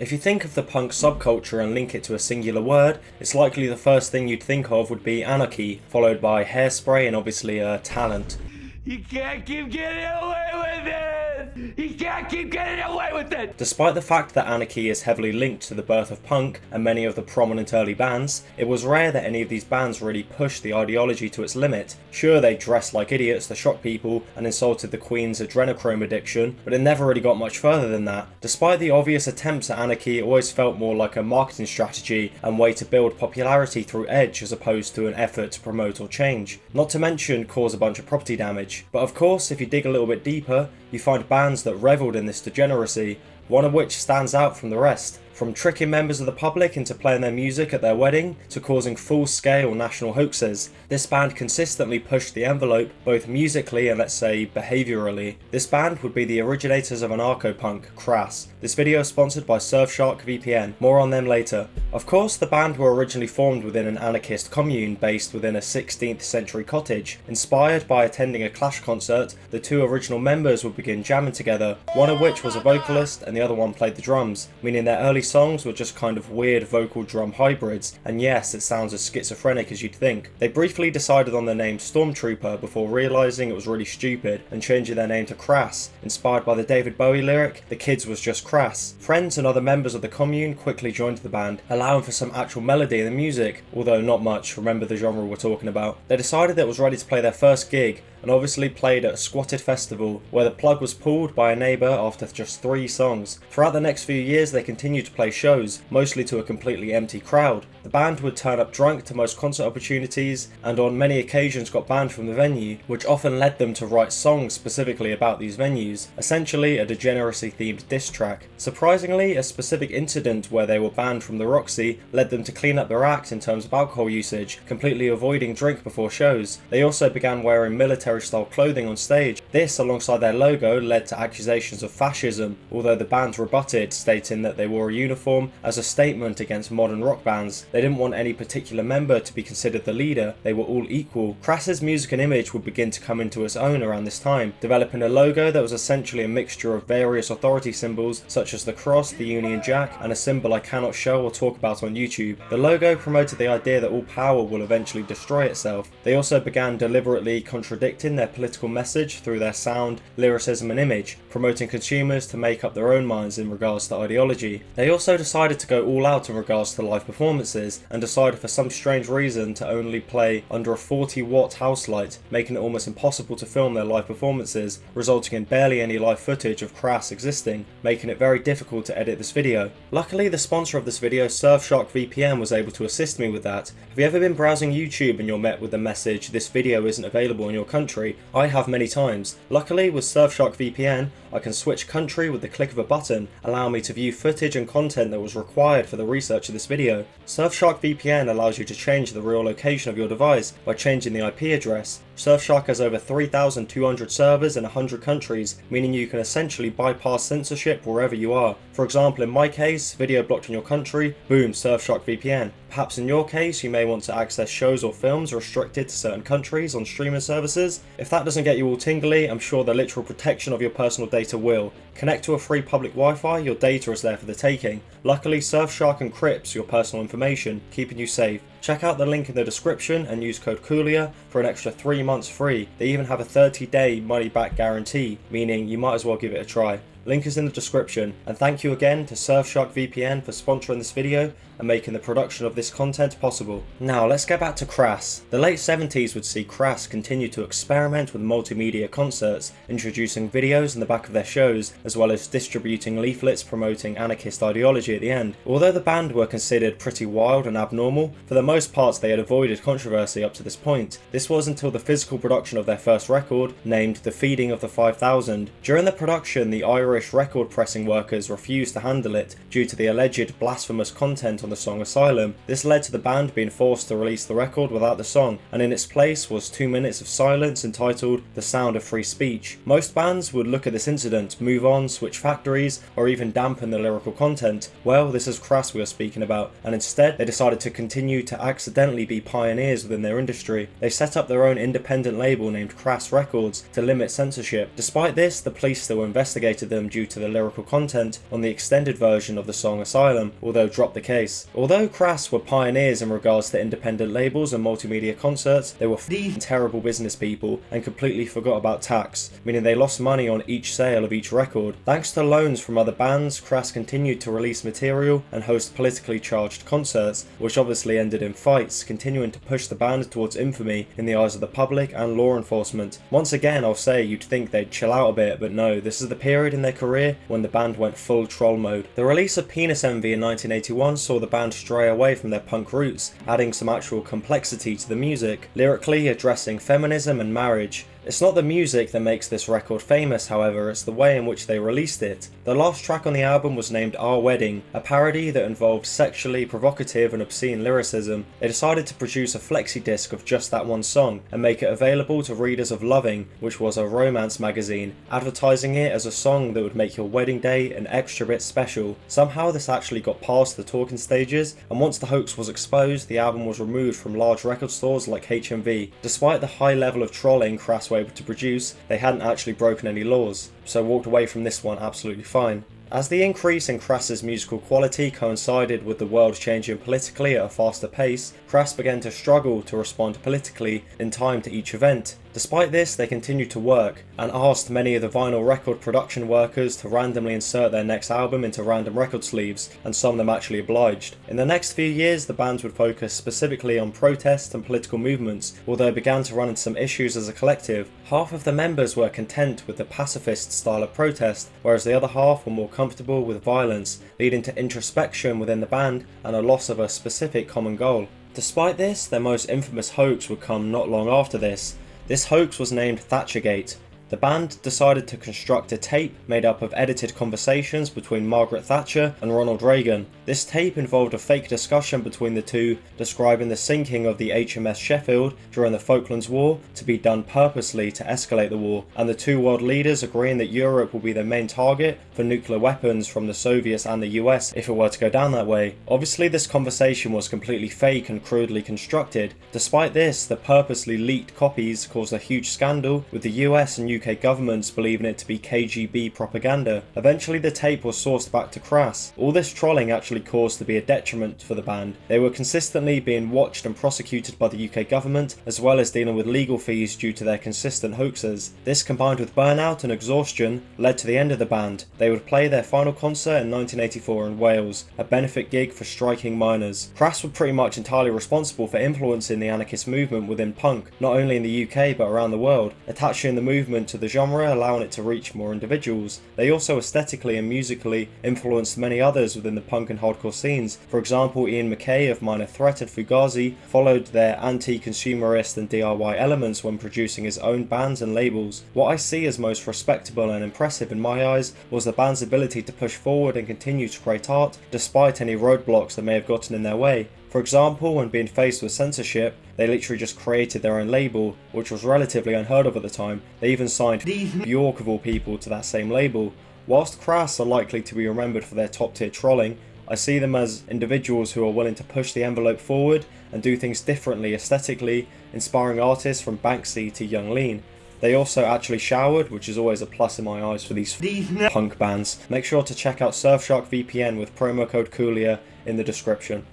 If you think of the punk subculture and link it to a singular word, it's likely the first thing you'd think of would be anarchy, followed by hairspray and obviously talent. You can't keep getting away with it! You can't keep getting away with it! Despite the fact that anarchy is heavily linked to the birth of punk and many of the prominent early bands, it was rare that any of these bands really pushed the ideology to its limit. Sure, they dressed like idiots to shock people and insulted the Queen's adrenochrome addiction, but it never really got much further than that. Despite the obvious attempts at anarchy, it always felt more like a marketing strategy and way to build popularity through edge as opposed to an effort to promote or change. Not to mention cause a bunch of property damage. But of course, if you dig a little bit deeper, you find bands that revelled in this degeneracy, one of which stands out from the rest. From tricking members of the public into playing their music at their wedding, to causing full-scale national hoaxes, this band consistently pushed the envelope, both musically and let's say behaviourally. This band would be the originators of anarcho-punk, Crass. This video is sponsored by Surfshark VPN, more on them later. Of course, the band were originally formed within an anarchist commune based within a 16th century cottage. Inspired by attending a Clash concert, the two original members would begin jamming together, one of which was a vocalist and the other one played the drums, meaning their early songs were just kind of weird vocal drum hybrids, and yes, it sounds as schizophrenic as you'd think. They briefly decided on the name Stormtrooper before realising it was really stupid and changing their name to Crass. Inspired by the David Bowie lyric, the kids was just crass. Friends and other members of the commune quickly joined the band, allowing for some actual melody in the music, although not much, remember the genre we're talking about. They decided that it was ready to play their first gig, and obviously played at a squatted festival where the plug was pulled by a neighbour after just 3 songs. Throughout the next few years they continued to play shows, mostly to a completely empty crowd. The band would turn up drunk to most concert opportunities and on many occasions got banned from the venue, which often led them to write songs specifically about these venues, essentially a degeneracy themed diss track. Surprisingly, a specific incident where they were banned from the Roxy led them to clean up their act in terms of alcohol usage, completely avoiding drink before shows. They also began wearing military style clothing on stage. This, alongside their logo, led to accusations of fascism, although the band rebutted, stating that they wore a uniform as a statement against modern rock bands. They didn't want any particular member to be considered the leader, they were all equal. Crass's music and image would begin to come into its own around this time, developing a logo that was essentially a mixture of various authority symbols such as the cross, the Union Jack, and a symbol I cannot show or talk about on YouTube. The logo promoted the idea that all power will eventually destroy itself. They also began deliberately contradicting their political message through their sound, lyricism and image, promoting consumers to make up their own minds in regards to ideology. They also decided to go all out in regards to live performances and decided for some strange reason to only play under a 40-watt house light, making it almost impossible to film their live performances, resulting in barely any live footage of Crass existing, making it very difficult to edit this video. Luckily, the sponsor of this video, Surfshark VPN, was able to assist me with that. Have you ever been browsing YouTube and you're met with the message, "This video isn't available in your country"? I have many times. Luckily, with Surfshark VPN, I can switch country with the click of a button, allowing me to view footage and content that was required for the research of this video. Surfshark VPN allows you to change the real location of your device by changing the IP address. Surfshark has over 3,200 servers in 100 countries, meaning you can essentially bypass censorship wherever you are. For example, in my case, video blocked in your country, boom, Surfshark VPN. Perhaps in your case, you may want to access shows or films restricted to certain countries on streaming services. If that doesn't get you all tingly, I'm sure the literal protection of your personal data will. Connect to a free public Wi-Fi, your data is there for the taking. Luckily, Surfshark encrypts your personal information, keeping you safe. Check out the link in the description and use code COOLIA for an extra 3 months free. They even have a 30-day money-back guarantee, meaning you might as well give it a try. Link is in the description, and thank you again to Surfshark VPN for sponsoring this video and making the production of this content possible. Now let's get back to Crass. The late 70s would see Crass continue to experiment with multimedia concerts, introducing videos in the back of their shows, as well as distributing leaflets promoting anarchist ideology at the end. Although the band were considered pretty wild and abnormal, for the most part they had avoided controversy up to this point. This was until the physical production of their first record, named The Feeding of the 5000. During the production, the Irish record pressing workers refused to handle it due to the alleged blasphemous content on the song Asylum. This led to the band being forced to release the record without the song, and in its place was 2 minutes of silence entitled The Sound of Free Speech. Most bands would look at this incident, move on, switch factories, or even dampen the lyrical content. Well, this is Crass we are speaking about, and instead they decided to continue to accidentally be pioneers within their industry. They set up their own independent label named Crass Records to limit censorship. Despite this, the police still investigated them them due to the lyrical content on the extended version of the song Asylum, although dropped the case. Although Crass were pioneers in regards to independent labels and multimedia concerts, they were terrible business people and completely forgot about tax, meaning they lost money on each sale of each record. Thanks to loans from other bands, Crass continued to release material and host politically charged concerts, which obviously ended in fights, continuing to push the band towards infamy in the eyes of the public and law enforcement. Once again, I'll say you'd think they'd chill out a bit, but no, this is the period in their career when the band went full troll mode. The release of Penis Envy in 1981 saw the band stray away from their punk roots, adding some actual complexity to the music, lyrically addressing feminism and marriage. It's not the music that makes this record famous, however, it's the way in which they released it. The last track on the album was named Our Wedding, a parody that involved sexually provocative and obscene lyricism. They decided to produce a flexi disc of just that one song and make it available to readers of Loving, which was a romance magazine, advertising it as a song that would make your wedding day an extra bit special. Somehow this actually got past the talking stages, and once the hoax was exposed, the album was removed from large record stores like HMV. Despite the high level of trolling Crass were able to produce, they hadn't actually broken any laws, so walked away from this one absolutely fine. As the increase in Crass's musical quality coincided with the world changing politically at a faster pace, Crass began to struggle to respond politically in time to each event. Despite this, they continued to work, and asked many of the vinyl record production workers to randomly insert their next album into random record sleeves, and some of them actually obliged. In the next few years, the bands would focus specifically on protest and political movements, although it began to run into some issues as a collective. Half of the members were content with the pacifist style of protest, whereas the other half were more comfortable with violence, leading to introspection within the band and a loss of a specific common goal. Despite this, their most infamous hoax would come not long after this. This hoax was named Thatchergate. The band decided to construct a tape made up of edited conversations between Margaret Thatcher and Ronald Reagan. This tape involved a fake discussion between the two describing the sinking of the HMS Sheffield during the Falklands War to be done purposely to escalate the war, and the two world leaders agreeing that Europe will be the main target for nuclear weapons from the Soviets and the US if it were to go down that way. Obviously this conversation was completely fake and crudely constructed. Despite this, the purposely leaked copies caused a huge scandal, with the US and UK governments believing it to be KGB propaganda. Eventually the tape was sourced back to Crass. All this trolling actually caused to be a detriment for the band. They were consistently being watched and prosecuted by the UK government, as well as dealing with legal fees due to their consistent hoaxes. This, combined with burnout and exhaustion, led to the end of the band. They would play their final concert in 1984 in Wales, a benefit gig for striking miners. Crass were pretty much entirely responsible for influencing the anarchist movement within punk, not only in the UK but around the world, attaching the movement to the genre, allowing it to reach more individuals. They also aesthetically and musically influenced many others within the punk and hardcore scenes. For example, Ian MacKaye of Minor Threat and Fugazi followed their anti-consumerist and DIY elements when producing his own bands and labels. What I see as most respectable and impressive in my eyes was the band's ability to push forward and continue to create art despite any roadblocks that may have gotten in their way. For example, when being faced with censorship, they literally just created their own label, which was relatively unheard of at the time. They even signed Bjork of all people to that same label. Whilst Crass are likely to be remembered for their top tier trolling, I see them as individuals who are willing to push the envelope forward and do things differently aesthetically, inspiring artists from Banksy to Young Lean. They also actually showered, which is always a plus in my eyes for these punk bands. Make sure to check out Surfshark VPN with promo code Coolia in the description.